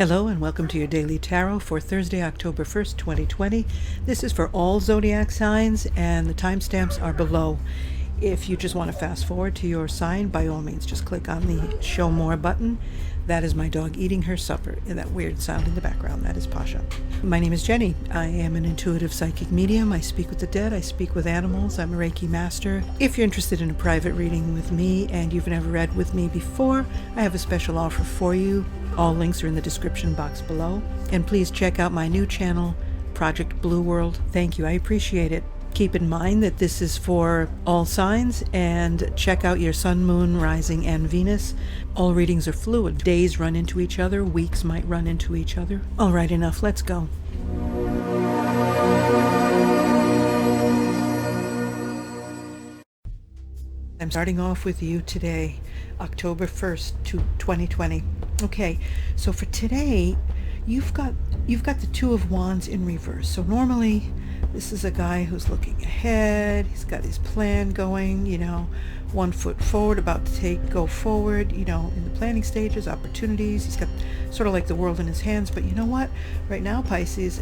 Hello and welcome to your Daily Tarot for Thursday, October 1st, 2020. This is for all zodiac signs and the timestamps are below. If you just want to fast forward to your sign, by all means, just click on the Show More button. That is my dog eating her supper, and that weird sound in the background. That is Pasha. My name is Jenny. I am an intuitive psychic medium. I speak with the dead. I speak with animals. I'm a Reiki master. If you're interested in a private reading with me and you've never read with me before, I have a special offer for you. All links are in the description box below. And please check out my new channel, Project Blue World. Thank you. I appreciate it. Keep in mind that this is for all signs, and check out your sun, moon, rising, and Venus. All readings are fluid. Days run into each other. Weeks might run into each other. All right, enough. Let's go. I'm starting off with you today, October 1st, 2020. Okay, so for today, you've got the Two of Wands in reverse. So normally, this is a guy who's looking ahead. He's got his plan going, 1 foot forward, about to go forward, in the planning stages, opportunities. He's got sort of like the world in his hands. But you know what? Right now, Pisces,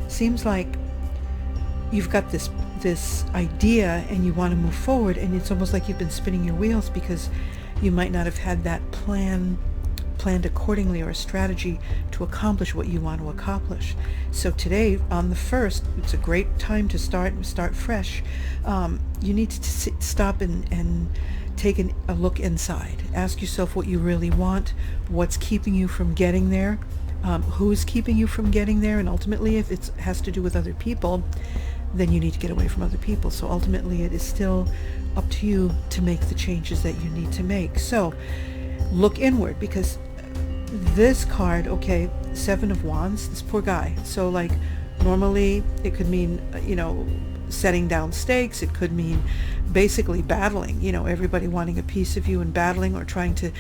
seems like you've got this idea and you want to move forward, and it's almost like you've been spinning your wheels because you might not have had that planned accordingly, or a strategy to accomplish what you want to accomplish. So today, on the 1st, it's a great time to start fresh. You need to stop and take a look inside. Ask yourself what you really want, what's keeping you from getting there, who's keeping you from getting there, and ultimately, if it has to do with other people, then you need to get away from other people. So ultimately, it is still up to you to make the changes that you need to make. So look inward, because this card, okay, Seven of Wands, this poor guy. So like normally it could mean, setting down stakes. It could mean basically battling, everybody wanting a piece of you and battling, or trying to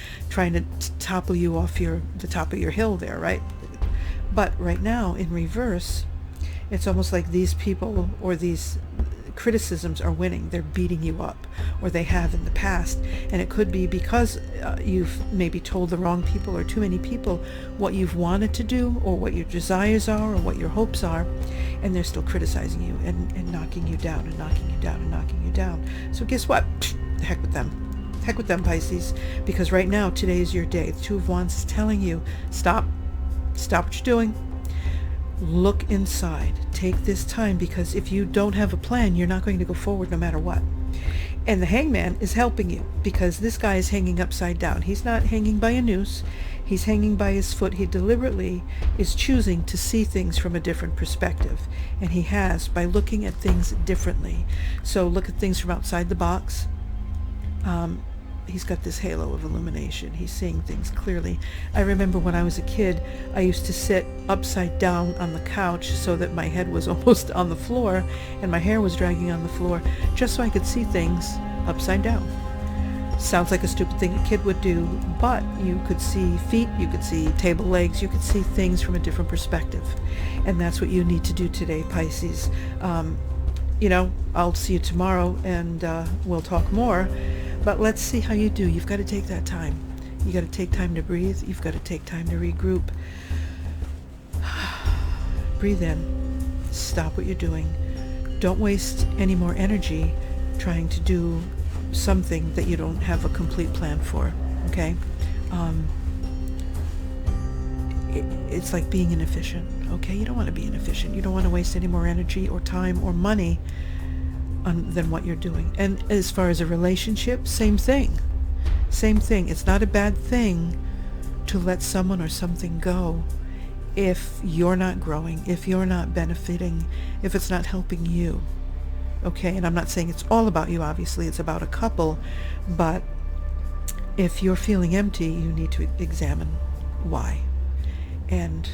topple you off the top of your hill there, right? But right now in reverse, it's almost like these people or these criticisms are winning. They're beating you up, or they have in the past, and it could be because you've maybe told the wrong people or too many people what you've wanted to do, or what your desires are, or what your hopes are, and they're still criticizing you and knocking you down and knocking you down and knocking you down. So guess what? Heck with them, Pisces, because right now, today is your day. The Two of Wands is telling you, stop what you're doing. Look inside. Take this time, because if you don't have a plan, you're not going to go forward no matter what. And the Hangman is helping you, because this guy is hanging upside down. He's not hanging by a noose. He's hanging by his foot. He deliberately is choosing to see things from a different perspective. And he has, by looking at things differently. So look at things from outside the box. He's got this halo of illumination. He's seeing things clearly. I remember when I was a kid, I used to sit upside down on the couch so that my head was almost on the floor and my hair was dragging on the floor, just so I could see things upside down. Sounds like a stupid thing a kid would do, but you could see feet, you could see table legs, you could see things from a different perspective. And that's what you need to do today, Pisces. I'll see you tomorrow and we'll talk more. But let's see how you do. You've got to take that time. You got to take time to breathe. You've got to take time to regroup. Breathe in. Stop what you're doing. Don't waste any more energy trying to do something that you don't have a complete plan for. Okay? It's like being inefficient. Okay? You don't want to be inefficient. You don't want to waste any more energy or time or money than what you're doing. And as far as a relationship, same thing. It's not a bad thing to let someone or something go if you're not growing, if you're not benefiting, if it's not helping you. Okay, and I'm not saying it's all about you, obviously it's about a couple, but if you're feeling empty, you need to examine why and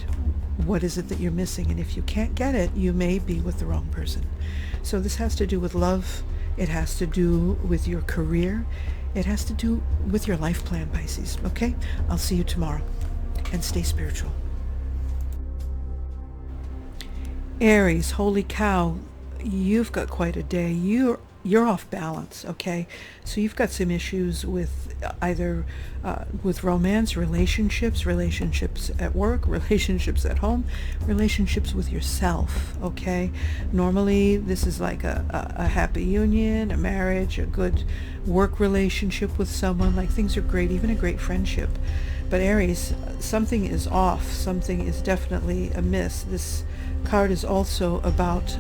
what is it that you're missing. And if you can't get it, you may be with the wrong person. So this has to do with love. It has to do with your career. It has to do with your life plan, Pisces. Okay? I'll see you tomorrow. And stay spiritual. Aries, holy cow. You've got quite a day. You're you're off balance, okay? So you've got some issues with either with romance, relationships at work, relationships at home, relationships with yourself, okay? Normally this is like a happy union, a marriage, a good work relationship with someone, like things are great, even a great friendship. But Aries, something is off, something is definitely amiss. This card is also about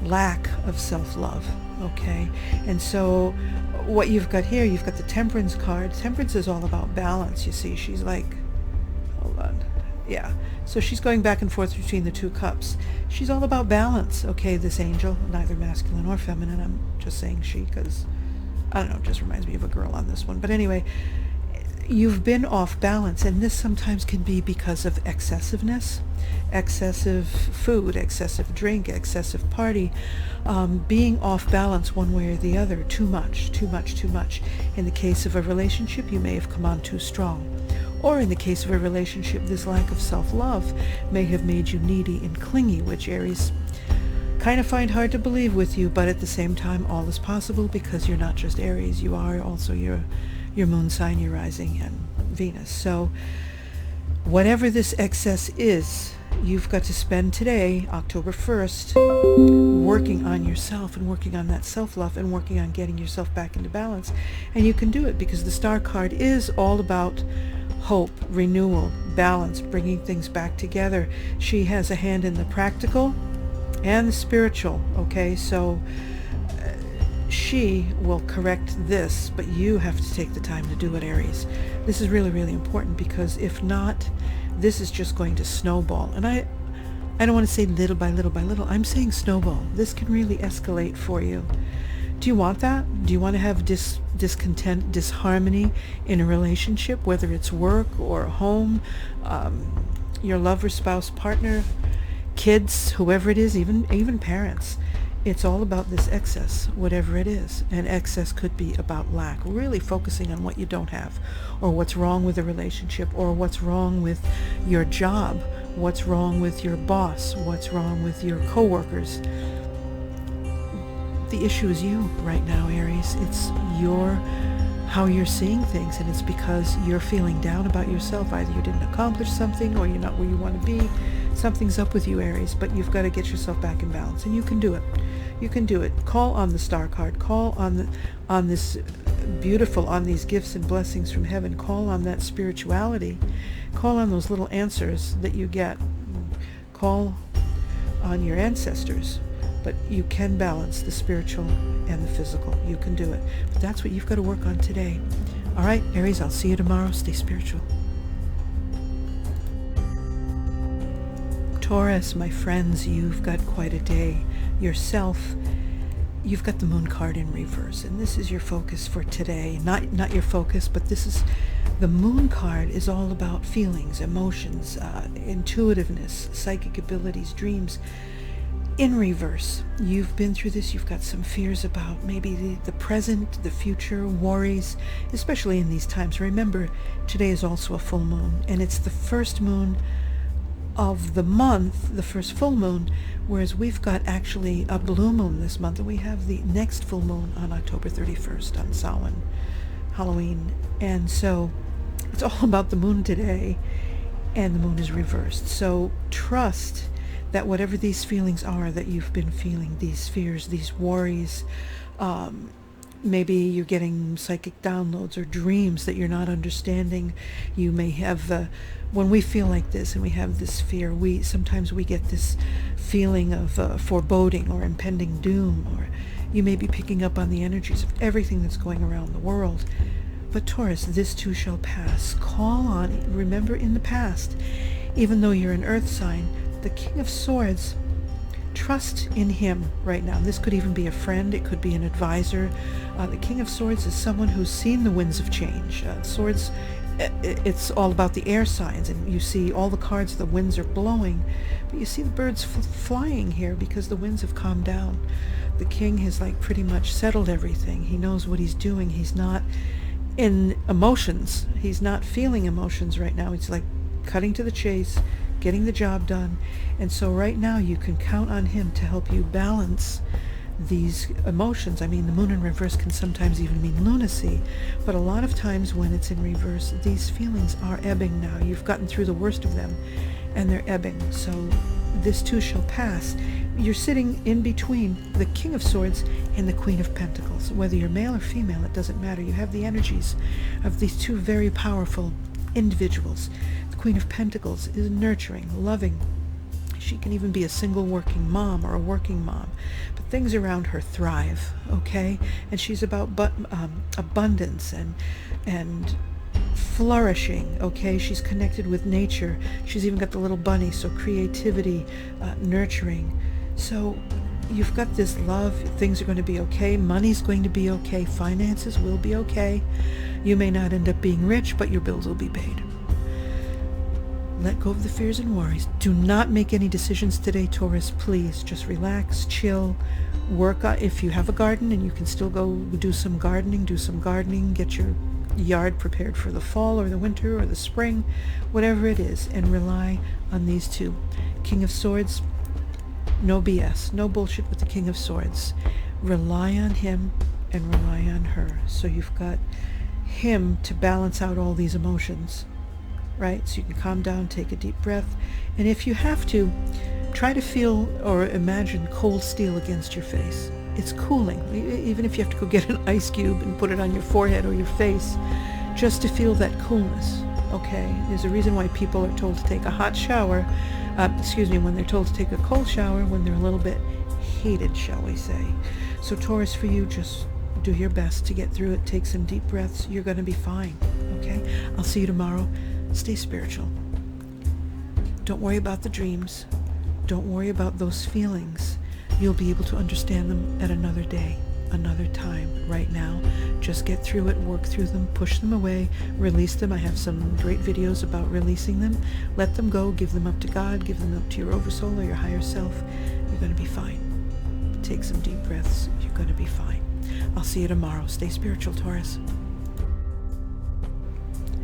lack of self-love, okay? And so what you've got here, you've got the Temperance card. Temperance is all about balance, you see. She's like, hold on, yeah. So she's going back and forth between the two cups. She's all about balance, okay, this angel, neither masculine or feminine. I'm just saying she because, I don't know, it just reminds me of a girl on this one. But anyway, you've been off balance, and this sometimes can be because of excessiveness, excessive food, excessive drink, excessive party, being off balance one way or the other, too much. In the case of a relationship, you may have come on too strong. Or in the case of a relationship, this lack of self-love may have made you needy and clingy, which Aries kind of find hard to believe with you, but at the same time, all is possible because you're not just Aries, you are also your moon sign, your rising, and Venus. So whatever this excess is, you've got to spend today, October 1st, working on yourself and working on that self-love and working on getting yourself back into balance. And you can do it because the Star card is all about hope, renewal, balance, bringing things back together. She has a hand in the practical and the spiritual, okay? So she will correct this, but you have to take the time to do it, Aries. This is really, really important, because if not, this is just going to snowball. And I don't want to say little by little by little. I'm saying snowball. This can really escalate for you. Do you want that? Do you want to have discontent, disharmony in a relationship, whether it's work or home, your lover, spouse, partner, kids, whoever it is, even parents? It's all about this excess, whatever it is. And excess could be about lack, really focusing on what you don't have, or what's wrong with a relationship, or what's wrong with your job, what's wrong with your boss, what's wrong with your coworkers. The issue is you right now, Aries. It's how you're seeing things, and it's because you're feeling down about yourself. Either you didn't accomplish something, or you're not where you want to be. Something's up with you, Aries, but you've got to get yourself back in balance, and you can do it. You can do it. Call on the Star card. Call on this beautiful, on these gifts and blessings from heaven. Call on that spirituality. Call on those little answers that you get. Call on your ancestors. But you can balance the spiritual and the physical. You can do it. But that's what you've got to work on today. All right, Aries, I'll see you tomorrow. Stay spiritual. Taurus, my friends, you've got quite a day. Yourself, you've got the Moon card in reverse, and this is your focus for today. Not your focus, but this is, the Moon card is all about feelings, emotions, intuitiveness, psychic abilities, dreams. In reverse, you've been through this, you've got some fears about maybe the present, the future, worries, especially in these times. Remember, today is also a full moon, and it's the first moon of the month, the first full moon, whereas we've got actually a blue moon this month, and we have the next full moon on October 31st on Samhain, Halloween. And so it's all about the moon today, and the moon is reversed. So trust that whatever these feelings are that you've been feeling, these fears, these worries, maybe you're getting psychic downloads or dreams that you're not understanding. You may have, when we feel like this and we have this fear, sometimes we get this feeling of foreboding or impending doom, or you may be picking up on the energies of everything that's going around the world. But Taurus, this too shall pass. Call on, remember in the past, even though you're an earth sign, the King of Swords, trust in him right now. This could even be a friend. It could be an advisor. The King of Swords is someone who's seen the winds of change. Swords, it's all about the air signs, and you see all the cards, the winds are blowing, but you see the birds flying here because the winds have calmed down. The king has like pretty much settled everything. He knows what he's doing. He's not in emotions. He's not feeling emotions right now. He's like cutting to the chase, getting the job done. And so right now you can count on him to help you balance these emotions. I mean, the moon in reverse can sometimes even mean lunacy, but a lot of times when it's in reverse, these feelings are ebbing now. You've gotten through the worst of them, and they're ebbing. So this too shall pass. You're sitting in between the King of Swords and the Queen of Pentacles. Whether you're male or female, it doesn't matter. You have the energies of these two very powerful individuals. The Queen of Pentacles is nurturing, loving. She can even be a single working mom or a working mom, but things around her thrive, okay? And she's about abundance and flourishing, okay? She's connected with nature. She's even got the little bunny, so creativity, nurturing. So you've got this love. Things are going to be okay. Money's going to be okay. Finances will be okay. You may not end up being rich, but your bills will be paid. Let go of the fears and worries. Do not make any decisions today, Taurus. Please just relax, chill, work on, if you have a garden and you can still go do some gardening, get your yard prepared for the fall or the winter or the spring, whatever it is, and rely on these two. King of Swords, no BS, no bullshit with the King of Swords. Rely on him and rely on her. So you've got him to balance out all these emotions, right? So you can calm down, take a deep breath, and if you have to, try to feel or imagine cold steel against your face. It's cooling. Even if you have to go get an ice cube and put it on your forehead or your face, just to feel that coolness, okay? There's a reason why people are told to take a hot shower, when they're told to take a cold shower when they're a little bit heated, shall we say. So Taurus, for you, just do your best to get through it. Take some deep breaths. You're going to be fine, okay? I'll see you tomorrow. Stay spiritual. Don't worry about the dreams. Don't worry about those feelings. You'll be able to understand them at another day, another time. Right now, just get through it, work through them, push them away, release them. I have some great videos about releasing them. Let them go, give them up to God, give them up to your oversoul or your higher self. You're going to be fine. Take some deep breaths. You're going to be fine. I'll see you tomorrow. Stay spiritual, Taurus.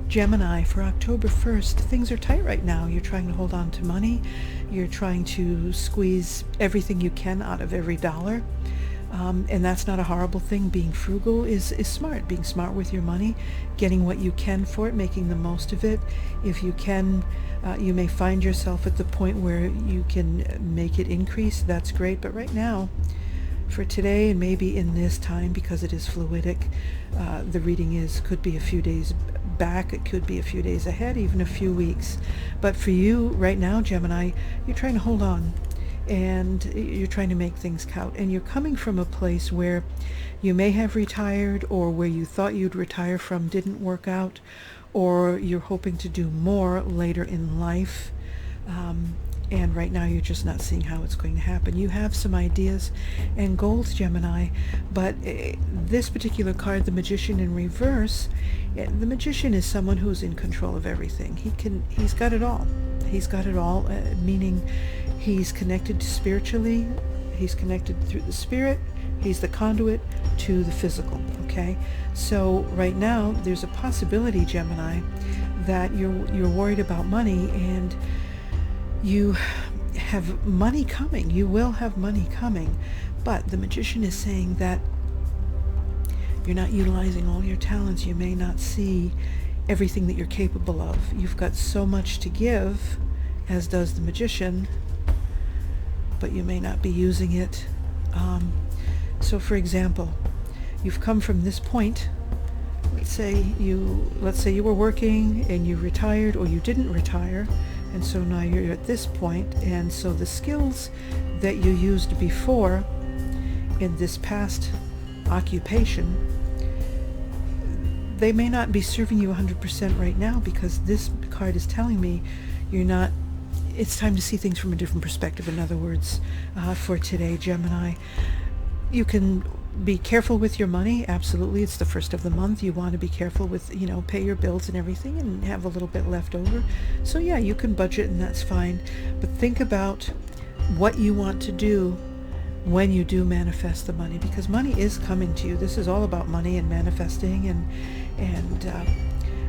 Gemini, for October 1st, things are tight right now. You're trying to hold on to money. You're trying to squeeze everything you can out of every dollar. And that's not a horrible thing. Being frugal is smart. Being smart with your money, getting what you can for it, making the most of it. If you can, you may find yourself at the point where you can make it increase. That's great. But right now, for today and maybe in this time, because it is fluidic, the reading could be a few days back, it could be a few days ahead, even a few weeks. But for you right now, Gemini, you're trying to hold on and you're trying to make things count, and you're coming from a place where you may have retired, or where you thought you'd retire from didn't work out, or you're hoping to do more later in life, and right now you're just not seeing how it's going to happen. You have some ideas and goals, Gemini, but this particular card, the Magician in reverse, the Magician is someone who's in control of everything. He's got it all. He's got it all, meaning he's connected spiritually, he's connected through the spirit, he's the conduit to the physical, okay? So right now there's a possibility, Gemini, that you're worried about money, and you have money coming. You will have money coming, but the Magician is saying that you're not utilizing all your talents. You may not see everything that you're capable of. You've got so much to give, as does the Magician, but you may not be using it. So for example, you've come from this point. Let's say you were working and you retired, or you didn't retire, and so now you're at this point, and so the skills that you used before in this past occupation, they may not be serving you 100% right now, because this card is telling me it's time to see things from a different perspective. In other words, for today, Gemini, you can be careful with your money. Absolutely. It's the first of the month. You want to be careful with, pay your bills and everything and have a little bit left over. So yeah, you can budget, and that's fine. But think about what you want to do when you do manifest the money, because money is coming to you. This is all about money and manifesting, and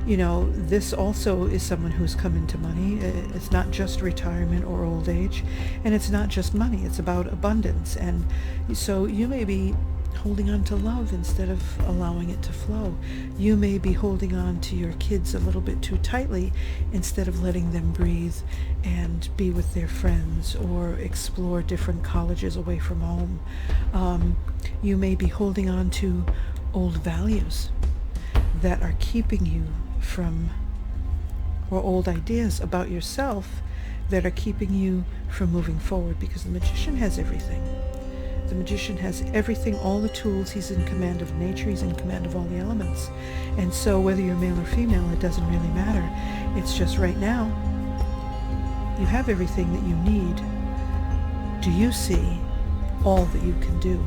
this also is someone who's come into money. It's not just retirement or old age, and it's not just money. It's about abundance. And so you may be holding on to love instead of allowing it to flow. You may be holding on to your kids a little bit too tightly instead of letting them breathe and be with their friends or explore different colleges away from home. You may be holding on to old values that are keeping you from, or old ideas about yourself that are keeping you from moving forward, because the magician has everything. The magician has everything, all the tools. He's in command of nature. He's in command of all the elements. And so whether you're male or female, it doesn't really matter. It's just right now, you have everything that you need. Do you see all that you can do?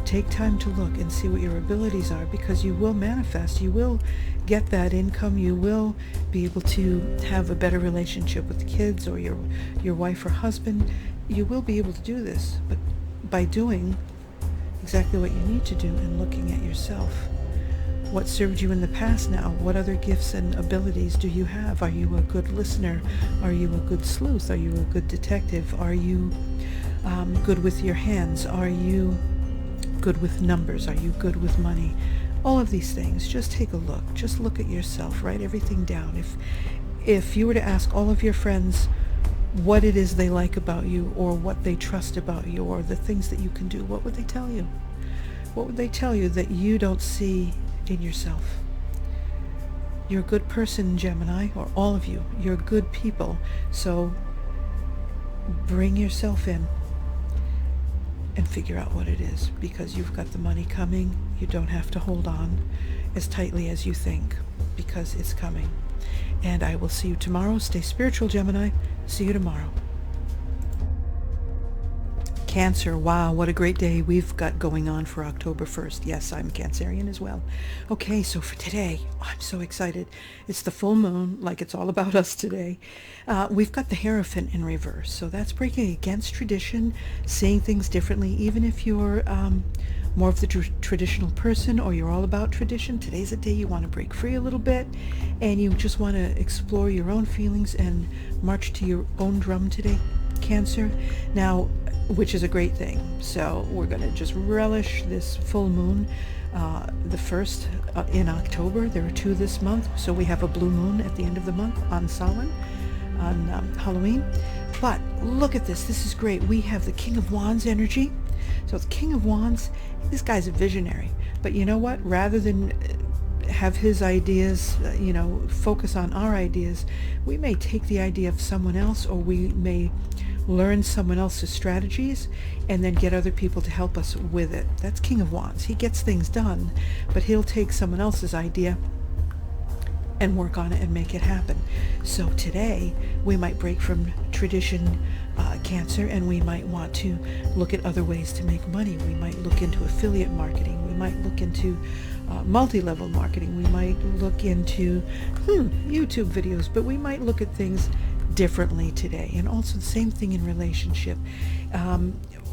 Take time to look and see what your abilities are, because you will manifest. You will get that income. You will be able to have a better relationship with the kids or your wife or husband. You will be able to do this, but by doing exactly what you need to do and looking at yourself. What served you in the past now? What other gifts and abilities do you have? Are you a good listener? Are you a good sleuth? Are you a good detective? Are you good with your hands? Are you good with numbers? Are you good with money? All of these things. Just take a look. Just look at yourself. Write everything down. If you were to ask all of your friends what it is they like about you, or what they trust about you, or the things that you can do, what would they tell you? What would they tell you that you don't see in yourself? You're a good person, Gemini, or all of you. You're good people. So bring yourself in and figure out what it is, because you've got the money coming. You don't have to hold on as tightly as you think, because it's coming. And I will see you tomorrow. Stay spiritual, Gemini. See you tomorrow. Cancer, wow, what a great day we've got going on for October 1st. Yes, I'm Cancerian as well. Okay, so for today, I'm so excited. It's the full moon, like it's all about us today. We've got the Hierophant in reverse, so that's breaking against tradition, seeing things differently, even if you're more of the traditional person, or you're all about tradition. Today's a day you want to break free a little bit, and you just want to explore your own feelings and march to your own drum today, Cancer. Now, which is a great thing. So we're going to just relish this full moon, the first in October. There are two this month, so we have a blue moon at the end of the month on Samhain, on Halloween. But look at this. This is great. We have the King of Wands energy. So the King of Wands, this guy's a visionary. But you know what? Rather than have his ideas, focus on our ideas, we may take the idea of someone else, or we may learn someone else's strategies and then get other people to help us with it. That's King of Wands. He gets things done, but he'll take someone else's idea and work on it and make it happen. So today we might break from tradition, Cancer, and we might want to look at other ways to make money. We might look into affiliate marketing. We might look into multi-level marketing. We might look into YouTube videos, but we might look at things differently today. And also the same thing in relationship.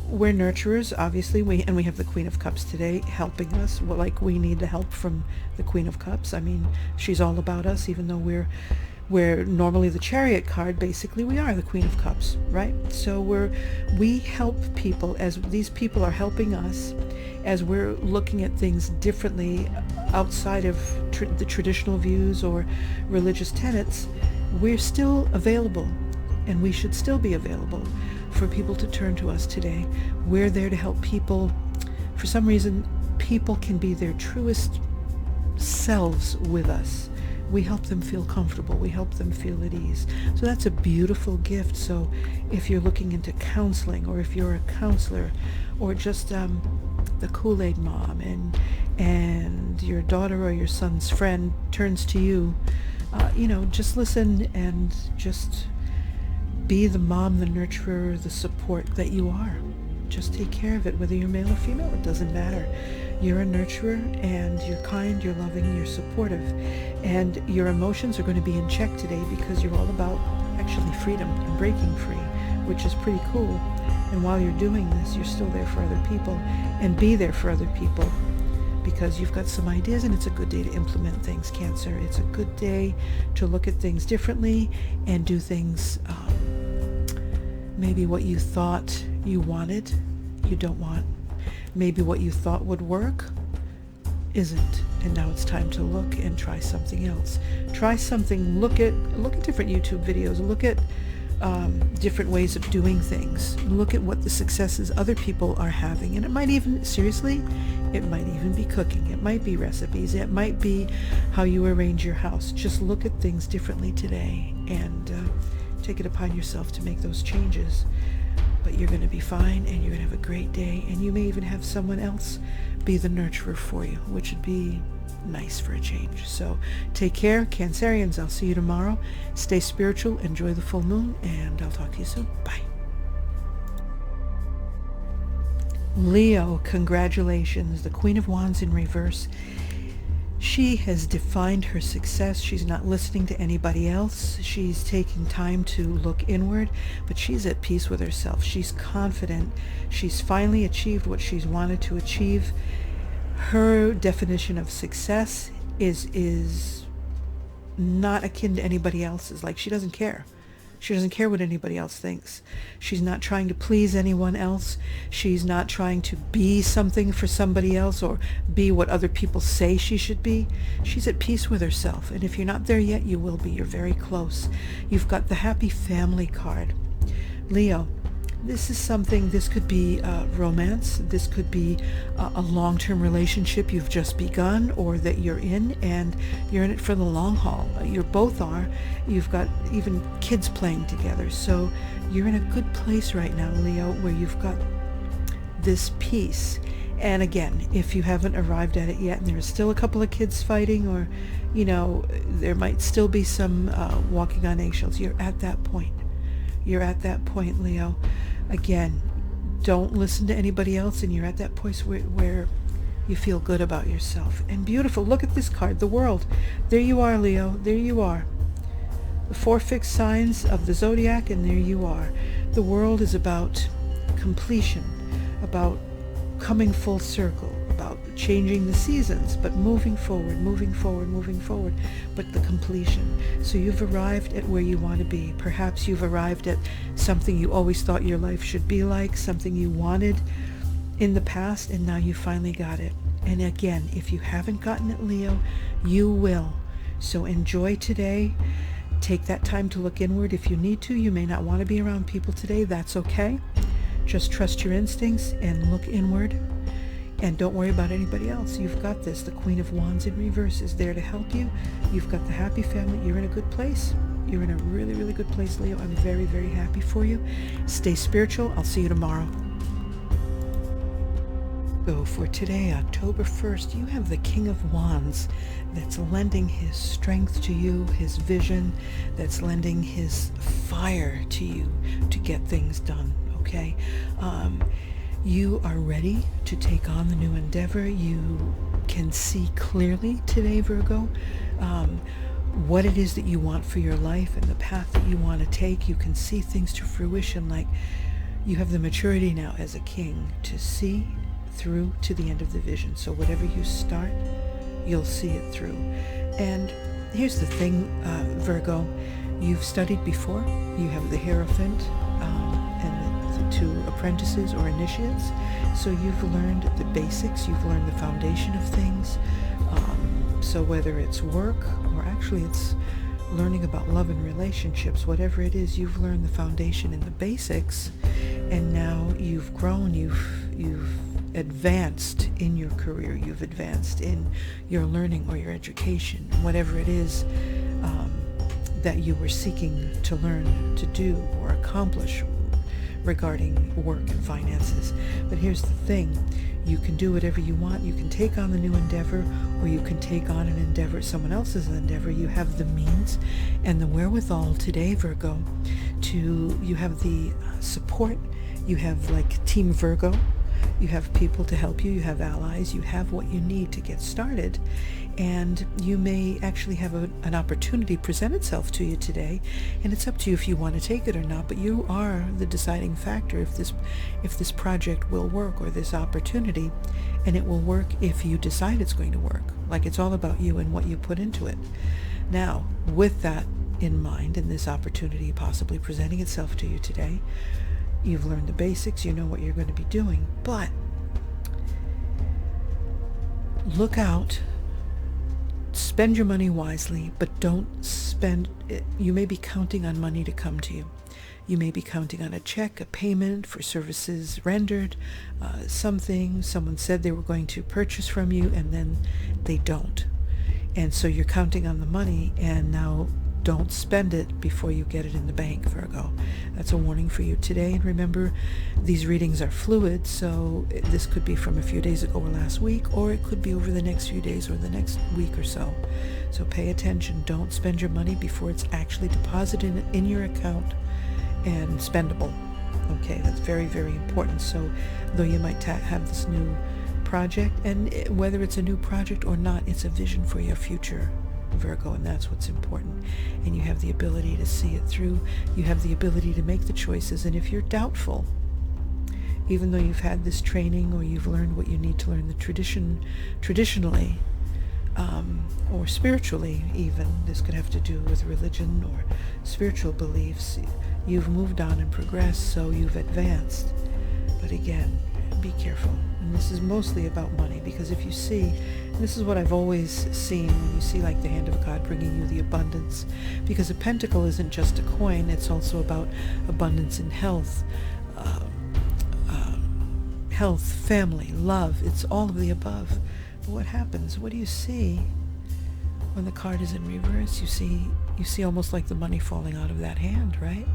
We're nurturers, obviously, we have the Queen of Cups today helping us. Well, like, we need the help from the Queen of Cups. I mean, she's all about us, even though we're normally the Chariot card. Basically, we are the Queen of Cups, right? So we help people as these people are helping us, as we're looking at things differently outside of the traditional views or religious tenets. We're still available, and we should still be available for people to turn to us today. We're there to help people. For some reason, people can be their truest selves with us. We help them feel comfortable. We help them feel at ease. So that's a beautiful gift. So if you're looking into counseling, or if you're a counselor, or just the Kool-Aid mom, and your daughter or your son's friend turns to you, just listen and just be the mom, the nurturer, the support that you are. Just take care of it, whether you're male or female, it doesn't matter. You're a nurturer, and you're kind, you're loving, you're supportive, and your emotions are going to be in check today, because you're all about actually freedom and breaking free, which is pretty cool. And while you're doing this, you're still there for other people, and be there for other people. because you've got some ideas, and it's a good day to implement things, Cancer. It's a good day to look at things differently and do things, maybe what you thought you wanted, you don't want. Maybe what you thought would work isn't, and now it's time to look and try something else. Try something, look at different YouTube videos, look at different ways of doing things. Look at what the successes other people are having. And it might even, seriously, it might even be cooking. It might be recipes. It might be how you arrange your house. Just look at things differently today and take it upon yourself to make those changes. But you're going to be fine, and you're going to have a great day. And you may even have someone else be the nurturer for you, which would be nice for a change. So take care, Cancerians. I'll see you tomorrow. Stay spiritual, enjoy the full moon, and I'll talk to you soon. Bye. Leo, congratulations. The Queen of Wands in reverse. She has defined her success. She's not listening to anybody else. She's taking time to look inward, but she's at peace with herself. She's confident. She's finally achieved what she's wanted to achieve. Her definition of success is not akin to anybody else's. Like, she doesn't care. She doesn't care what anybody else thinks. She's not trying to please anyone else. She's not trying to be something for somebody else or be what other people say she should be. She's at peace with herself. And if you're not there yet, you will be. You're very close. You've got the happy family card. Leo, this is something, this could be romance, this could be a long-term relationship you've just begun or that you're in, and you're in it for the long haul. You both are. You've got even kids playing together. So you're in a good place right now, Leo, where you've got this peace. And again, if you haven't arrived at it yet, and there's still a couple of kids fighting, or, you know, there might still be some walking on eggshells, you're at that point. You're at that point, Leo. Again, don't listen to anybody else, and you're at that point where you feel good about yourself. And beautiful, look at this card, the World. There you are, Leo, there you are. The 4 fixed signs of the zodiac, and there you are. The World is about completion, about coming full circle, about changing the seasons, but moving forward, moving forward, moving forward, but the completion. So you've arrived at where you want to be. Perhaps you've arrived at something you always thought your life should be like, something you wanted in the past, and now you finally got it. And again, if you haven't gotten it, Leo, you will. So enjoy today. Take that time to look inward if you need to. You may not want to be around people today. That's okay. Just trust your instincts and look inward. And don't worry about anybody else. You've got this. The Queen of Wands in reverse is there to help you. You've got the happy family. You're in a good place. You're in a really, really good place, Leo. I'm very, very happy for you. Stay spiritual. I'll see you tomorrow. So for today, October 1st, you have the King of Wands that's lending his strength to you, his vision, that's lending his fire to you to get things done, okay? You are ready to take on the new endeavor. You can see clearly today, Virgo, what it is that you want for your life and the path that you want to take. You can see things to fruition, like you have the maturity now as a king to see through to the end of the vision. So whatever you start, you'll see it through. And here's the thing, Virgo, you've studied before. You have the Hierophant and the 2 apprentices or initiates. So you've learned the basics, you've learned the foundation of things. So whether it's work or actually it's learning about love and relationships, whatever it is, you've learned the foundation and the basics, and now you've grown, you've advanced in your career, you've advanced in your learning or your education, whatever it is that you were seeking to learn to do or accomplish regarding work and finances. But here's the thing, you can do whatever you want. You can take on the new endeavor, or you can take on an endeavor, someone else's endeavor. You have the means and the wherewithal today, Virgo, you have the support. You have like Team Virgo You have people to help you. You have allies. You have what you need to get started. And you may actually have an opportunity present itself to you today, and it's up to you if you want to take it or not, but you are the deciding factor if this project will work, or this opportunity. And it will work if you decide it's going to work. Like, it's all about you and what you put into it. Now, with that in mind, and this opportunity possibly presenting itself to you today, you've learned the basics, you know what you're going to be doing, but look out. Spend your money wisely, but don't spend it. You may be counting on money to come to you. You may be counting on a check, a payment for services rendered, something someone said they were going to purchase from you, and then they don't. And so you're counting on the money, and now don't spend it before you get it in the bank, Virgo. That's a warning for you today. And remember, these readings are fluid, so this could be from a few days ago or last week, or it could be over the next few days or the next week or so. So pay attention. Don't spend your money before it's actually deposited in your account and spendable. Okay, that's very, very important. So though you might have this new project, and whether it's a new project or not, it's a vision for your future, Virgo, and that's what's important. And you have the ability to see it through. You have the ability to make the choices. And if you're doubtful, even though you've had this training, or you've learned what you need to learn, traditionally, or spiritually even, this could have to do with religion or spiritual beliefs, you've moved on and progressed, so you've advanced. But again, be careful. And this is mostly about money, because if you see, this is what I've always seen when you see like the hand of God bringing you the abundance, because a pentacle isn't just a coin, it's also about abundance in health, family, love. It's all of the above. But what happens? What do you see when the card is in reverse? You see almost like the money falling out of that hand, right?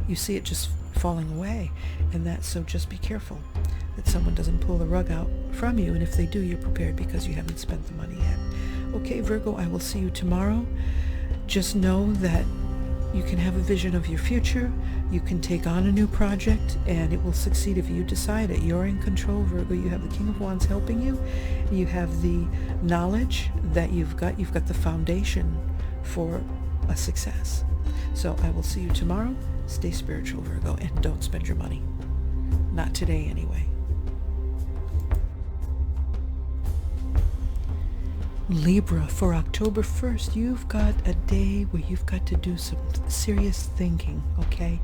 You see it just falling away, and so just be careful that someone doesn't pull the rug out from you, and if they do, you're prepared because you haven't spent the money yet. Okay, Virgo, I will see you tomorrow. Just know that you can have a vision of your future. You can take on a new project, and it will succeed if you decide it. You're in control, Virgo. You have the King of Wands helping you. You have the knowledge that you've got the foundation for a success. So I will see you tomorrow. Stay spiritual, Virgo, and don't spend your money. Not today, anyway. Libra, for October 1st, you've got a day where you've got to do some serious thinking, okay?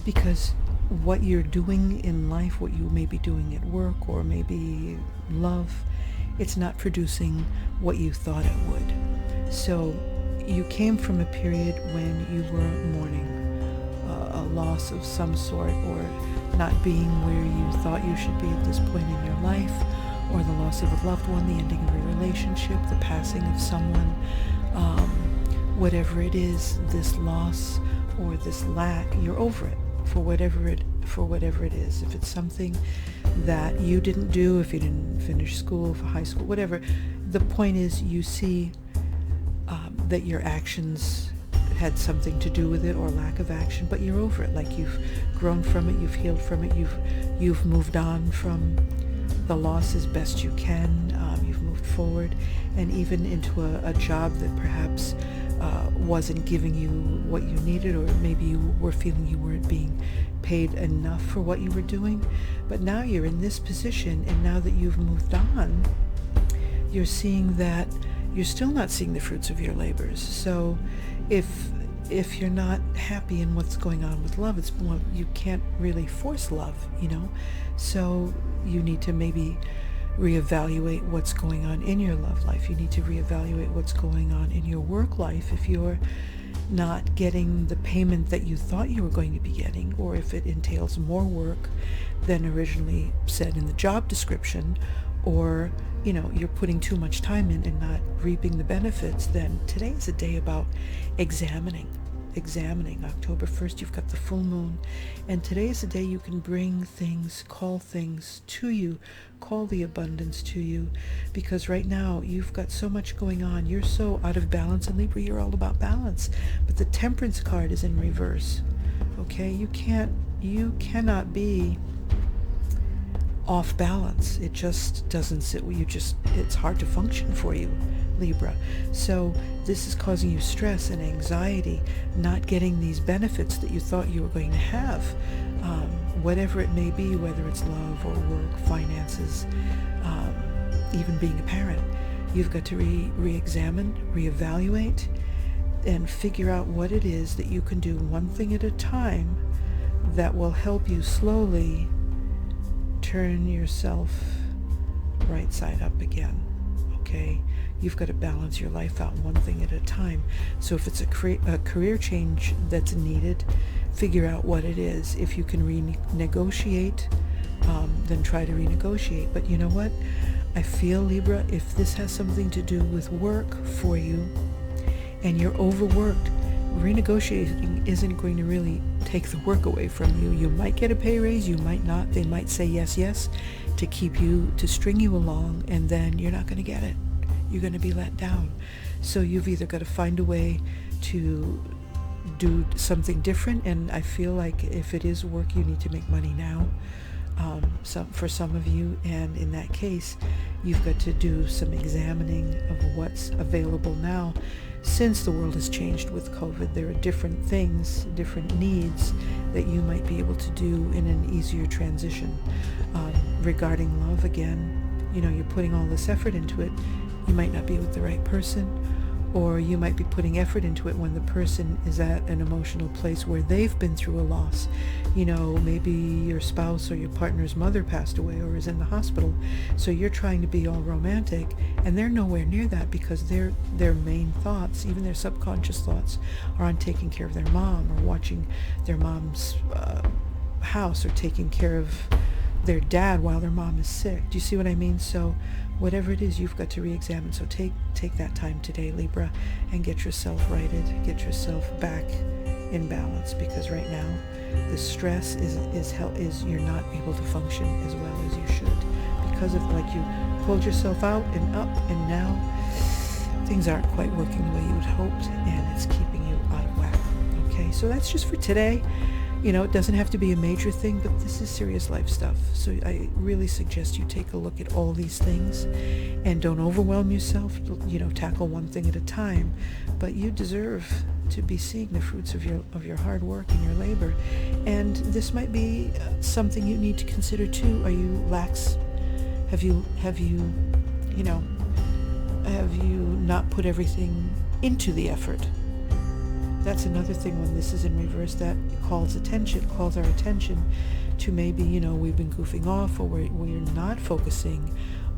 Because what you're doing in life, what you may be doing at work or maybe love, it's not producing what you thought it would. So you came from a period when you were mourning a loss of some sort, or not being where you thought you should be at this point in your life, or the loss of a loved one, the ending of a relationship, the passing of someone, whatever it is, this loss or this lack, you're over it for whatever it is. If it's something that you didn't do, if you didn't finish school, for high school, whatever, the point is you see that your actions had something to do with it, or lack of action, but you're over it. Like, you've grown from it, you've healed from it, you've moved on from the loss as best you can. You've moved forward, and even into a job that perhaps wasn't giving you what you needed, or maybe you were feeling you weren't being paid enough for what you were doing. But now you're in this position, and now that you've moved on, you're seeing that you're still not seeing the fruits of your labors. So if you're not happy in what's going on with love, you can't really force love, so you need to maybe reevaluate what's going on in your love life. You need to reevaluate what's going on in your work life if you're not getting the payment that you thought you were going to be getting, or if it entails more work than originally said in the job description, or you're putting too much time in and not reaping the benefits. Then today is a day about examining. October 1st, you've got the full moon, and today is a day you can bring things, call things to you, call the abundance to you, because right now you've got so much going on. You're so out of balance, and Libra, you're all about balance, but the Temperance card is in reverse. Okay, you cannot be off balance. It just doesn't sit. It's hard to function for you, Libra. So this is causing you stress and anxiety, not getting these benefits that you thought you were going to have, whatever it may be, whether it's love or work, finances, even being a parent. You've got to re-examine, reevaluate, and figure out what it is that you can do one thing at a time that will help you slowly turn yourself right side up again. Okay? You've got to balance your life out one thing at a time. So if it's a career change that's needed, figure out what it is. If you can renegotiate, then try to renegotiate. But you know what? I feel, Libra, if this has something to do with work for you and you're overworked, renegotiating isn't going to really take the work away from you. You might get a pay raise, you might not. They might say yes to keep you, to string you along, and then you're not going to get it. You're going to be let down. So you've either got to find a way to do something different, and I feel like if it is work, you need to make money now. For some of you, and in that case, you've got to do some examining of what's available now. Since the world has changed with COVID, there are different things, different needs that you might be able to do in an easier transition. Regarding love, again, you're putting all this effort into it. You might not be with the right person, or you might be putting effort into it when the person is at an emotional place where they've been through a loss. Maybe your spouse or your partner's mother passed away or is in the hospital, so you're trying to be all romantic, and they're nowhere near that because their main thoughts, even their subconscious thoughts, are on taking care of their mom or watching their mom's house or taking care of their dad while their mom is sick. Do you see what I mean? So whatever it is, you've got to re-examine. So take that time today, Libra, and get yourself righted, get yourself back in balance, because right now the stress is you're not able to function as well as you should because of, like, you pulled yourself out and up, and now things aren't quite working the way you had hoped, and it's keeping you out of whack. Okay, so that's just for today. It doesn't have to be a major thing, but this is serious life stuff. So I really suggest you take a look at all these things and don't overwhelm yourself. Tackle one thing at a time. But you deserve to be seeing the fruits of your hard work and your labor. And this might be something you need to consider too. Are you lax? Have you not put everything into the effort? That's another thing when this is in reverse, that calls our attention to maybe, we've been goofing off, or we're not focusing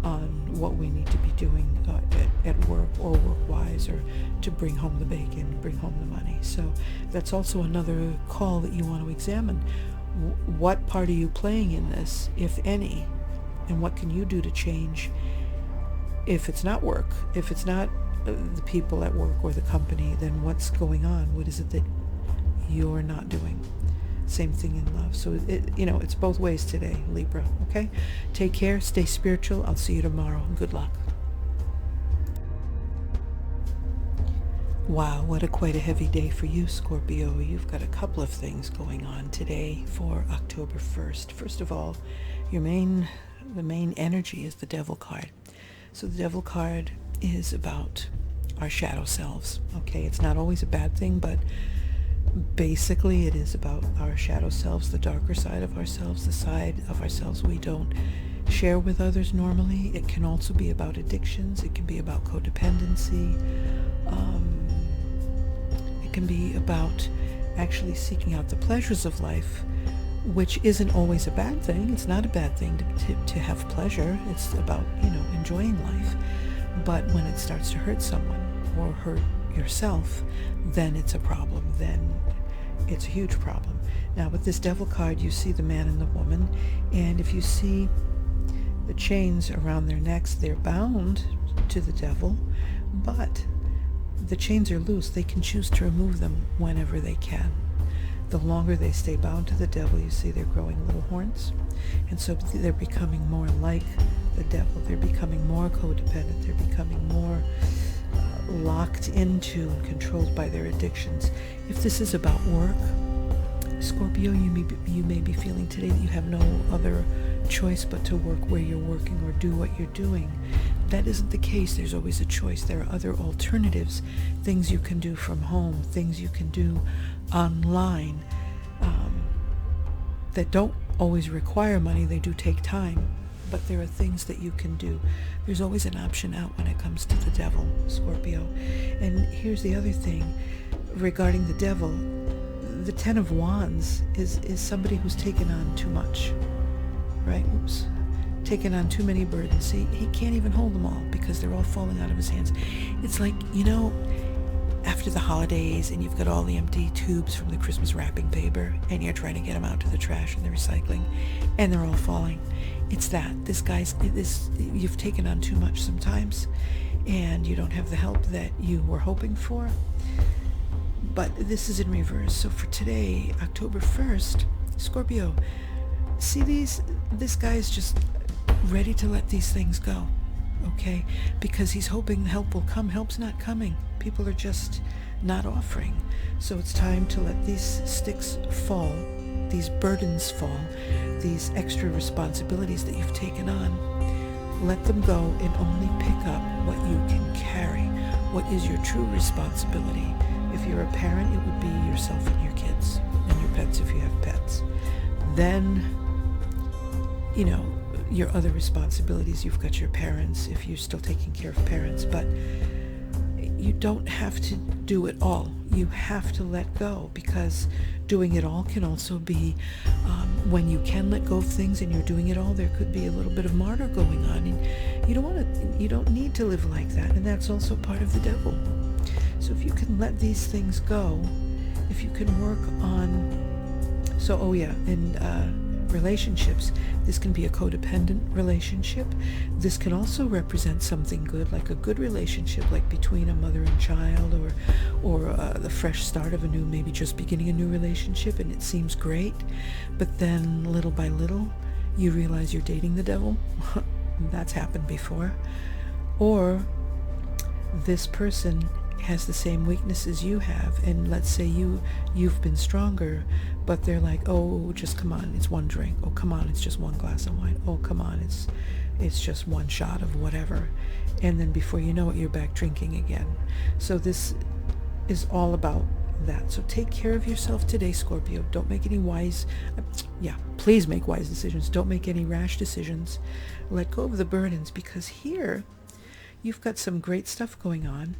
on what we need to be doing at work or work-wise, or to bring home the bacon, bring home the money. So that's also another call that you want to examine. What part are you playing in this, if any? And what can you do to change if it's not work? If it's not the people at work or the company, then what's going on? What is it that you're not doing? Same thing in love. So it's both ways today, Libra. Okay, take care, stay spiritual. I'll see you tomorrow. Good luck. Wow, what quite a heavy day for you, Scorpio. You've got a couple of things going on today for October 1st. First of all, the main energy is the Devil card. So the Devil card is about our shadow selves. Okay, it's not always a bad thing, but basically it is about our shadow selves, the darker side of ourselves, the side of ourselves we don't share with others normally. It can also be about addictions. It can be about codependency. It can be about actually seeking out the pleasures of life, which isn't always a bad thing. It's not a bad thing to have pleasure. It's about, enjoying life. But when it starts to hurt someone or hurt yourself, then it's a problem. Then it's a huge problem. Now, with this Devil card, you see the man and the woman, and if you see the chains around their necks, they're bound to the devil, but the chains are loose. They can choose to remove them whenever they can. The longer they stay bound to the devil, you see they're growing little horns, and so they're becoming more like the devil. They're becoming more codependent. They're becoming more locked into and controlled by their addictions. If this is about work, Scorpio, you may be feeling today that you have no other choice but to work where you're working or do what you're doing. That isn't the case. There's always a choice. There are other alternatives, things you can do from home, things you can do online, that don't always require money. They do take time, but there are things that you can do. There's always an option out when it comes to the devil, Scorpio. And here's the other thing regarding the devil. The Ten of Wands is somebody who's taken on too much, right? Oops. Taken on too many burdens. He can't even hold them all because they're all falling out of his hands. It's like, after the holidays and you've got all the empty tubes from the Christmas wrapping paper and you're trying to get them out to the trash and the recycling and they're all falling. It's that. You've taken on too much sometimes and you don't have the help that you were hoping for. But this is in reverse. So for today, October 1st, Scorpio, see this guy is just ready to let these things go, okay? Because he's hoping help will come. Help's not coming. People are just not offering. So it's time to let these sticks fall, these burdens fall, these extra responsibilities that you've taken on. Let them go and only pick up what you can carry. What is your true responsibility? If you're a parent, it would be yourself and your kids and your pets if you have pets. Then, your other responsibilities, you've got your parents if you're still taking care of parents, but you don't have to do it all. You have to let go, because doing it all can also be, when you can let go of things and you're doing it all, there could be a little bit of martyr going on, and you don't need to live like that, and that's also part of the devil. So if you can let these things go, if you can work on, relationships, this can be a codependent relationship. This can also represent something good, like a good relationship, like between a mother and child, or the fresh start of maybe just beginning a new relationship, and it seems great, but then little by little, you realize you're dating the devil. That's happened before. Or this person has the same weaknesses you have, and let's say you've been stronger, but they're like, oh, just come on, it's one drink. Oh, come on, it's just one glass of wine. Oh, come on, it's just one shot of whatever. And then before you know it, you're back drinking again. So this is all about that. So take care of yourself today, Scorpio. Don't make any please make wise decisions. Don't make any rash decisions. Let go of the burdens, because here you've got some great stuff going on.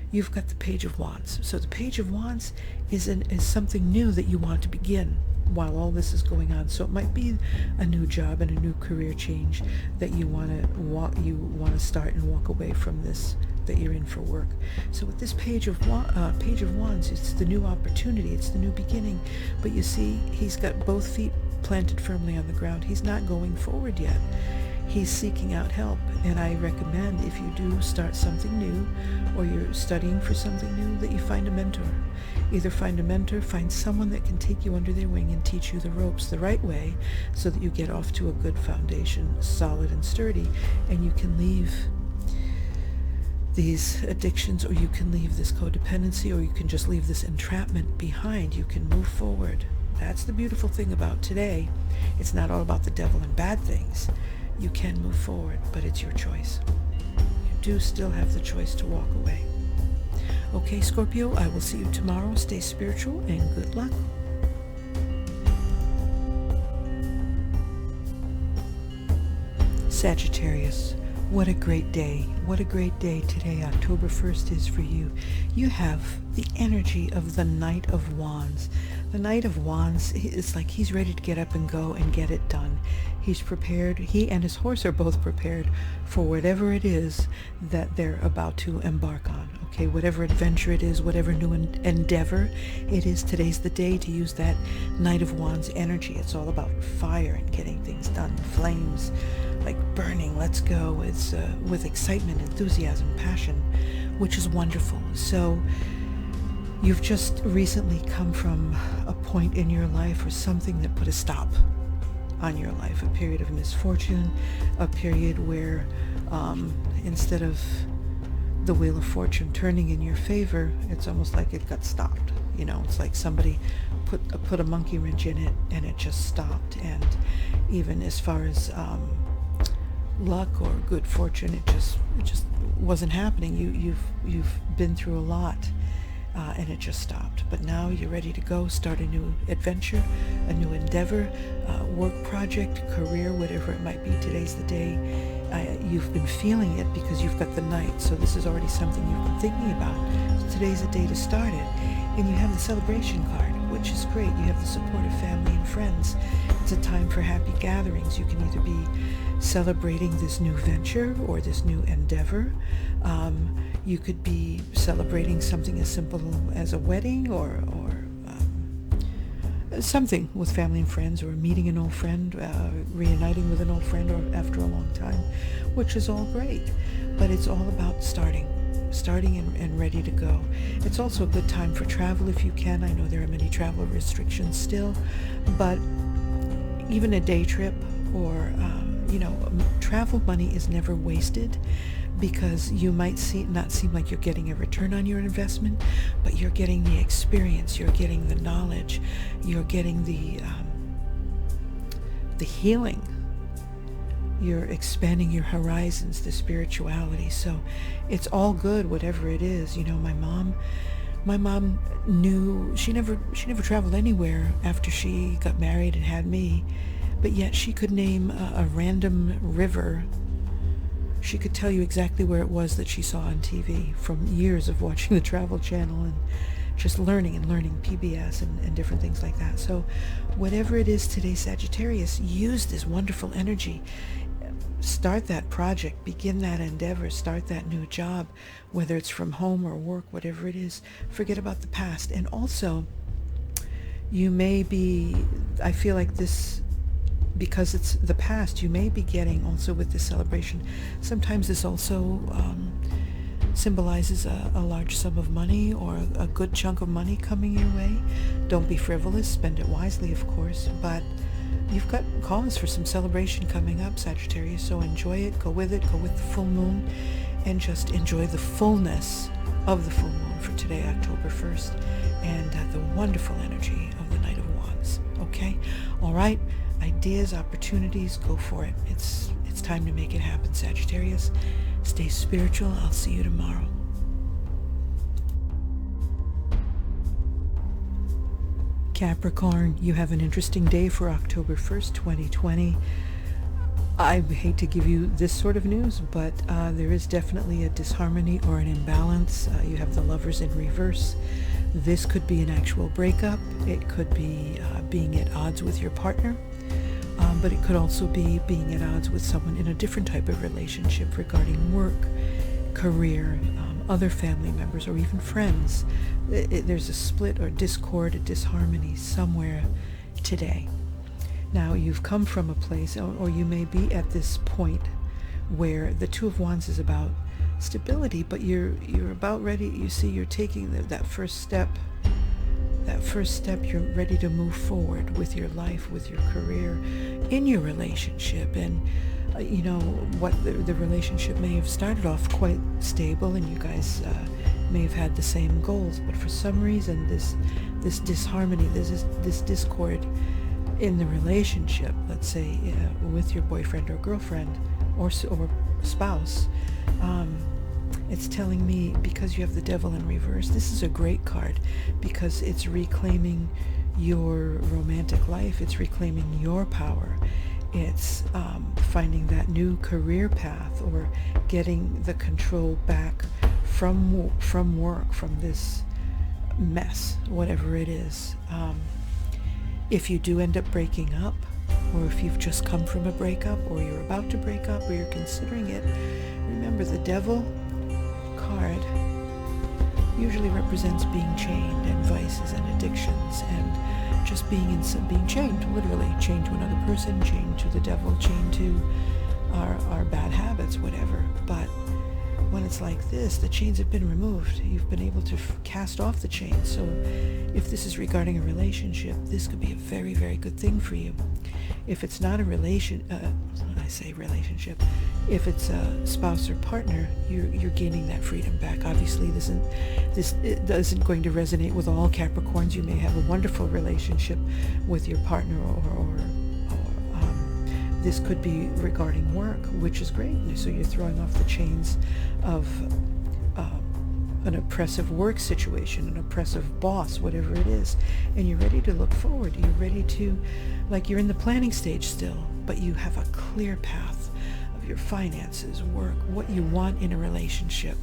You've got the Page of Wands. So the Page of Wands is something new that you want to begin while all this is going on. So it might be a new job and a new career change that you want to start and walk away from this that you're in for work. So with this Page of Wands, it's the new opportunity. It's the new beginning. But you see, he's got both feet planted firmly on the ground. He's not going forward yet. He's seeking out help, and I recommend, if you do start something new or you're studying for something new, that you find a mentor. Either find a mentor, find someone that can take you under their wing and teach you the ropes the right way, so that you get off to a good foundation, solid and sturdy, and you can leave these addictions, or you can leave this codependency, or you can just leave this entrapment behind. You can move forward. That's the beautiful thing about today. It's not all about the devil and bad things. You can move forward, but it's your choice. You do still have the choice to walk away. Okay, Scorpio, I will see you tomorrow. Stay spiritual and good luck. Sagittarius, what a great day. What a great day today, October 1st, is for you. You have the energy of the Knight of Wands. The Knight of Wands is like he's ready to get up and go and get it done. He's prepared. He and his horse are both prepared for whatever it is that they're about to embark on. Okay, whatever adventure it is, whatever new endeavor it is, today's the day to use that Knight of Wands energy. It's all about fire and getting things done. Flames, like burning. Let's go. It's with excitement, enthusiasm, passion, which is wonderful. So you've just recently come from a point in your life or something that put a stop on your life, a period of misfortune, a period where instead of the wheel of fortune turning in your favor, it's almost like it got stopped. You know, it's like somebody put a monkey wrench in it and it just stopped. And even as far as luck or good fortune, it just wasn't happening. You've been through a lot, and it just stopped. But now you're ready to go, start a new adventure, a new endeavor, work project, career, whatever it might be. Today's the day. You've been feeling it because you've got the Knight, so this is already something you've been thinking about. So today's the day to start it. And you have the celebration card, which is great. You have the support of family and friends. It's a time for happy gatherings. You can either be celebrating this new venture or this new endeavor. You could be celebrating something as simple as a wedding or something with family and friends, or meeting an old friend, reuniting with an old friend or after a long time, which is all great. But it's all about starting and ready to go. It's also a good time for travel if you can. I know there are many travel restrictions still, but even a day trip or travel money is never wasted, because you might not seem like you're getting a return on your investment, but you're getting the experience, you're getting the knowledge, you're getting the healing, you're expanding your horizons, the spirituality. So it's all good, whatever it is. You know, my mom knew she never traveled anywhere after she got married and had me, but yet she could name a random river. She could tell you exactly where it was that she saw on TV from years of watching the Travel Channel and just learning PBS and different things like that. So whatever it is today, Sagittarius, use this wonderful energy. Start that project, begin that endeavor, start that new job, whether it's from home or work, whatever it is. Forget about the past. And also, you may be, I feel like this, because it's the past, you may be getting also with this celebration. Sometimes this also symbolizes a large sum of money or a good chunk of money coming your way. Don't be frivolous, spend it wisely, of course, but you've got cause for some celebration coming up, Sagittarius, so enjoy it, go with the full moon, and just enjoy the fullness of the full moon for today, October 1st, and the wonderful energy of the Knight of Wands. Okay? All right? Ideas, opportunities, go for it. It's time to make it happen, Sagittarius. Stay spiritual. I'll see you tomorrow. Capricorn, you have an interesting day for October 1st, 2020. I hate to give you this sort of news, but there is definitely a disharmony or an imbalance. You have the Lovers in reverse. This could be an actual breakup. It could be being at odds with your partner. But it could also be being at odds with someone in a different type of relationship regarding work, career, other family members, or even friends. There's a split or discord, a disharmony somewhere today. Now, you've come from a place, or you may be at this point where the Two of Wands is about stability, but you're about ready. You see, you're taking that first step. That first step, you're ready to move forward with your life, with your career, in your relationship. And what the relationship may have started off quite stable, and you guys may have had the same goals, but for some reason this disharmony, this discord in the relationship, let's say with your boyfriend or girlfriend or spouse, it's telling me, because you have the Devil in reverse, this is a great card because it's reclaiming your romantic life. It's reclaiming your power. It's finding that new career path, or getting the control back from work, from this mess, whatever it is. If you do end up breaking up, or if you've just come from a breakup, or you're about to break up, or you're considering it, remember the Devil card usually represents being chained, and vices and addictions, and just being chained, literally chained to another person, chained to the devil, chained to our bad habits, whatever. But when it's like this, the chains have been removed. You've been able to cast off the chains. So if this is regarding a relationship, this could be a very, very good thing for you. If it's not a I say relationship, if it's a spouse or partner, you're gaining that freedom back. Obviously, this isn't going to resonate with all Capricorns. You may have a wonderful relationship with your partner, or this could be regarding work, which is great. So you're throwing off the chains of an oppressive work situation, an oppressive boss, whatever it is, and you're ready to look forward. You're ready to, like, you're in the planning stage still, but you have a clear path of your finances, work, what you want in a relationship.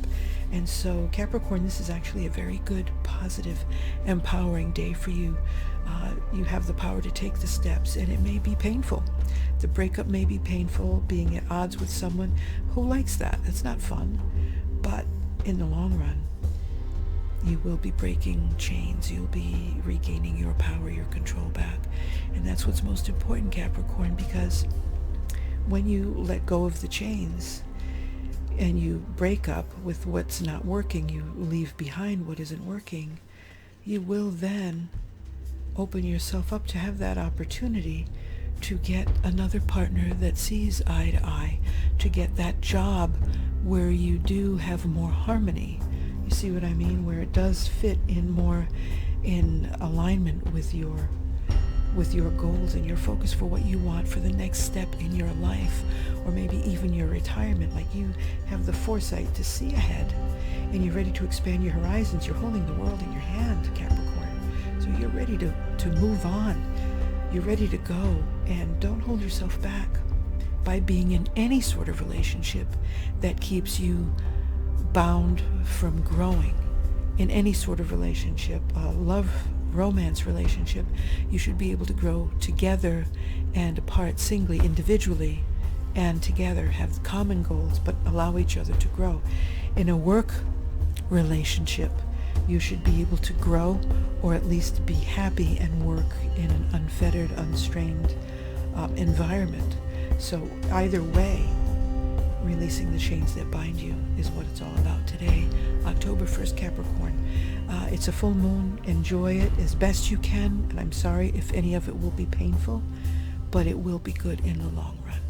And so, Capricorn, this is actually a very good, positive, empowering day for you. You have the power to take the steps, and it may be painful. The breakup may be painful, being at odds with someone. Who likes that? It's not fun. But in the long run, you will be breaking chains. You'll be regaining your power, your control back. And that's what's most important, Capricorn, because when you let go of the chains and you break up with what's not working, you leave behind what isn't working, you will then open yourself up to have that opportunity to get another partner that sees eye to eye, to get that job where you do have more harmony. You see what I mean? Where it does fit in more in alignment with your goals and your focus for what you want for the next step in your life, or maybe even your retirement. Like, you have the foresight to see ahead and you're ready to expand your horizons. You're holding the world in your hand, Capricorn. So you're ready to move on. You're ready to go, and don't hold yourself back by being in any sort of relationship that keeps you bound from growing. In any sort of relationship, love, romance relationship, you should be able to grow together and apart, singly, individually, and together, have common goals, but allow each other to grow. In a work relationship, you should be able to grow, or at least be happy and work in an unfettered, unstrained environment. So either way, releasing the chains that bind you is what it's all about today, October 1st, Capricorn. It's a full moon. Enjoy it as best you can, and I'm sorry if any of it will be painful, but it will be good in the long run.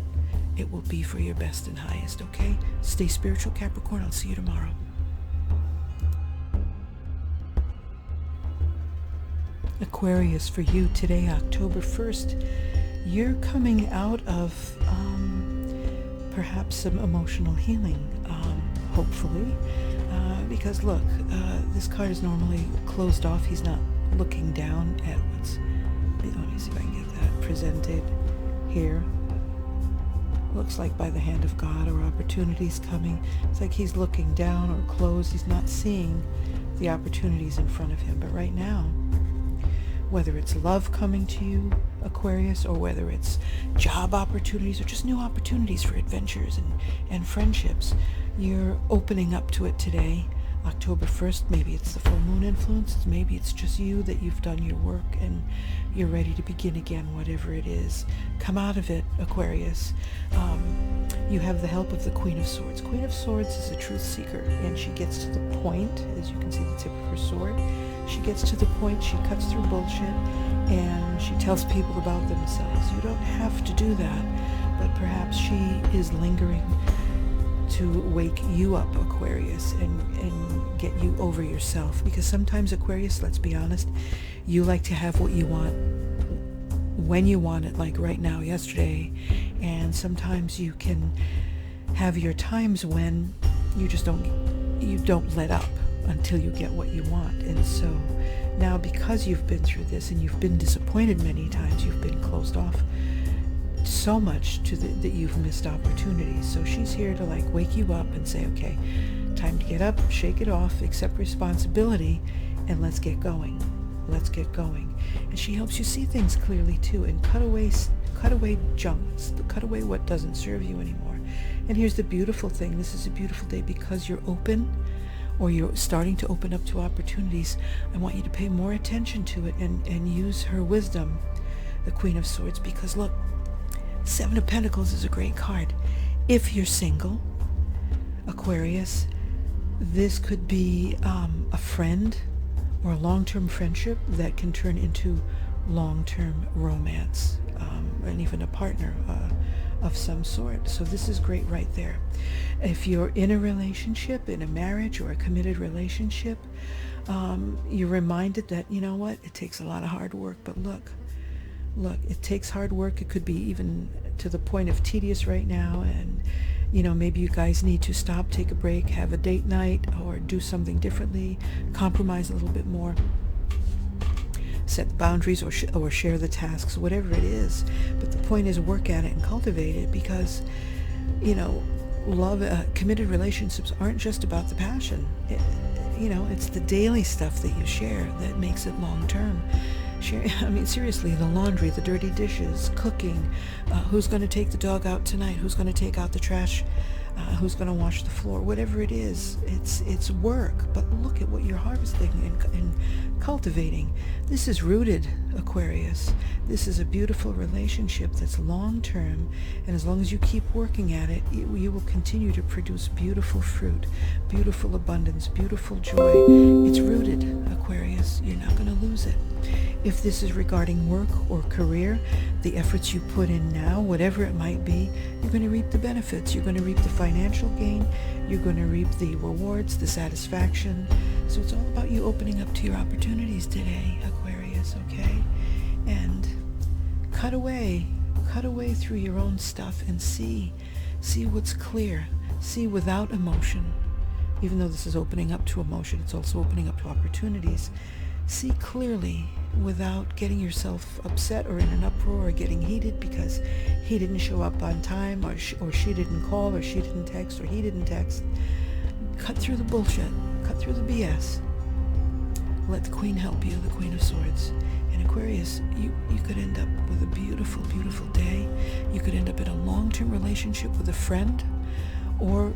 It will be for your best and highest, okay? Stay spiritual, Capricorn. I'll see you tomorrow. Aquarius, for you today, October 1st, you're coming out of perhaps some emotional healing, hopefully, because look, this card is normally closed off. He's not looking down at what's, let me see if I can get that presented here. Looks like by the hand of God, or opportunities coming. It's like he's looking down or closed. He's not seeing the opportunities in front of him. But right now, whether it's love coming to you, Aquarius, or whether it's job opportunities or just new opportunities for adventures and friendships, you're opening up to it today, October 1st. Maybe it's the full moon influence. Maybe it's just you, that you've done your work and you're ready to begin again, whatever it is. Come out of it, Aquarius. You have the help of the Queen of Swords. Queen of Swords is a truth seeker, and she gets to the point, as you can see the tip of her sword. She gets to the point, she cuts through bullshit, and she tells people about themselves. You don't have to do that, but perhaps she is lingering to wake you up, Aquarius, and get you over yourself. Because sometimes, Aquarius, let's be honest, you like to have what you want when you want it, like right now, yesterday, and sometimes you can have your times when you just don't let up until you get what you want. And so now, because you've been through this and you've been disappointed many times, you've been closed off so much that you've missed opportunities. So she's here to like wake you up and say, okay, time to get up, shake it off, accept responsibility, and let's get going. Let's get going. And she helps you see things clearly too, and cut away junk, cut away what doesn't serve you anymore. And here's the beautiful thing. This is a beautiful day because you're open, or you're starting to open up to opportunities. I want you to pay more attention to it and use her wisdom, the Queen of Swords, because look, Seven of Pentacles is a great card. If you're single, Aquarius, this could be a friend or a long-term friendship that can turn into long-term romance, and even a partner, of some sort. So this is great right there. If you're in a relationship, in a marriage or a committed relationship, you're reminded that, you know what, it takes a lot of hard work, but look, it takes hard work. It could be even to the point of tedious right now, and maybe you guys need to stop, take a break, have a date night, or do something differently, compromise a little bit more, set boundaries, or share the tasks, whatever it is. But the point is, work at it and cultivate it, because love, committed relationships aren't just about the passion. It's the daily stuff that you share that makes it long term. Seriously, the laundry, the dirty dishes, cooking, who's going to take the dog out tonight, who's going to take out the trash, who's going to wash the floor, whatever it is, it's work. But look at what you're harvesting and cultivating. This is rooted, Aquarius. This is a beautiful relationship that's long term, and as long as you keep working at it, you will continue to produce beautiful fruit, beautiful abundance, beautiful joy. It's rooted, Aquarius. You're not going to lose it. If this is regarding work or career, the efforts you put in now, whatever it might be, you're going to reap the benefits. You're going to reap the financial gain. You're going to reap the rewards, the satisfaction. So it's all about you opening up to your opportunities today, Aquarius, okay? And cut away through your own stuff and see what's clear. See without emotion. Even though this is opening up to emotion, it's also opening up to opportunities. See clearly without getting yourself upset or in an uproar or getting heated because he didn't show up on time, or she didn't call, or she didn't text, or he didn't text. Cut through the bullshit. Cut through the BS. Let the Queen help you, the Queen of Swords. And Aquarius, you could end up with a beautiful, beautiful day. You could end up in a long-term relationship with a friend, or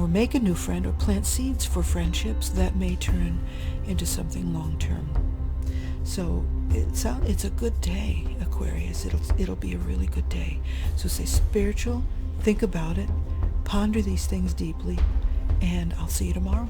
make a new friend, or plant seeds for friendships that may turn into something long-term. So it's a good day, Aquarius. It'll be a really good day. So stay spiritual, think about it, ponder these things deeply, and I'll see you tomorrow.